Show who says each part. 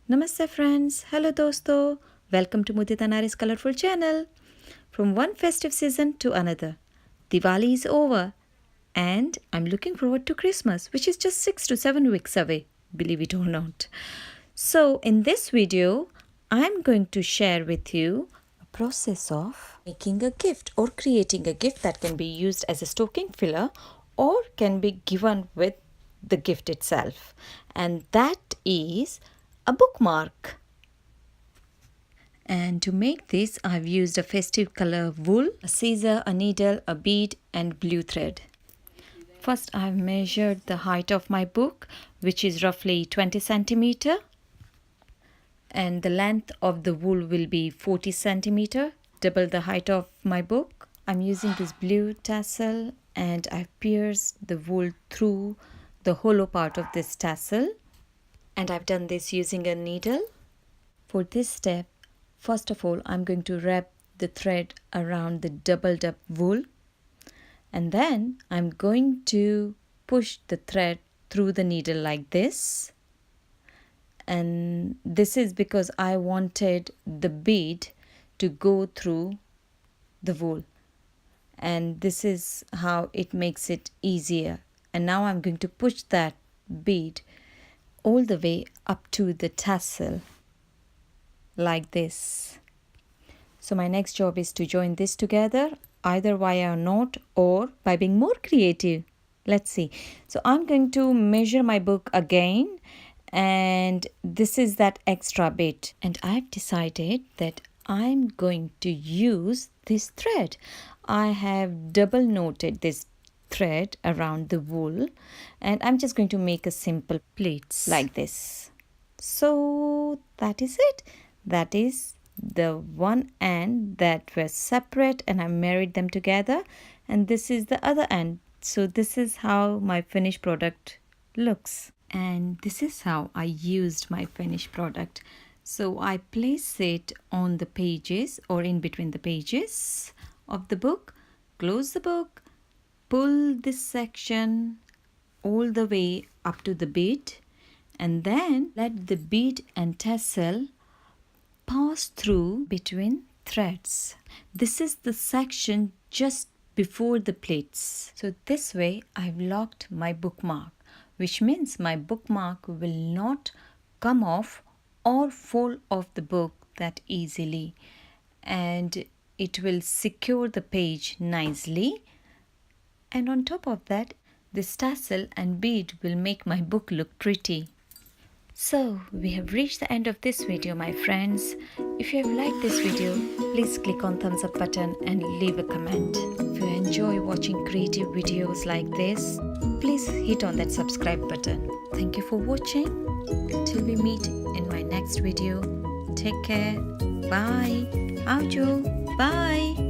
Speaker 1: Namaste friends, hello Dosto, welcome to Mudita Naari's colourful channel. From one festive season to another, Diwali is over and I'm looking forward to Christmas, which is just 6 to 7 weeks away, believe it or not. So in this video, I'm going to share with you a process of making a gift or creating a gift that can be used as a stocking filler or can be given with the gift itself. And that is a bookmark. And to make this, I've used a festive color wool, a scissor, a needle, a bead and blue thread. First, I've measured the height of my book, which is roughly 20 centimeter. And the length of the wool will be 40 centimeter, double the height of my book. I'm using this blue tassel and I've pierced the wool through the hollow part of this tassel. And I've done this using a needle. For this step, first of all, I'm going to wrap the thread around the doubled up wool. And then I'm going to push the thread through the needle like this. And this is because I wanted the bead to go through the wool. And this is how it makes it easier. And now I'm going to push that bead all the way up to the tassel like this. So my next job is to join this together either via a knot or by being more creative. Let's see. So I'm going to measure my book again, and this is that extra bit, and I've decided that I'm going to use this thread. I have double knotted this thread around the wool and I'm just going to make a simple pleats like this. So that is it. That is the one end that were separate and I married them together, and this is the other end. So this is how my finished product looks, and this is how I used my finished product. So I place it on the pages or in between the pages of the book, close the book, pull this section all the way up to the bead, and then let the bead and tassel pass through between threads. This is the section just before the pleats. So this way I've locked my bookmark, which means my bookmark will not come off or fall off the book that easily, and it will secure the page nicely. And on top of that, this tassel and bead will make my book look pretty. So we have reached the end of this video, my friends. If you have liked this video, please click on thumbs up button and leave a comment. If you enjoy watching creative videos like this, please hit on that subscribe button. Thank you for watching. Till we meet in my next video, take care. Bye. Aujo. Bye.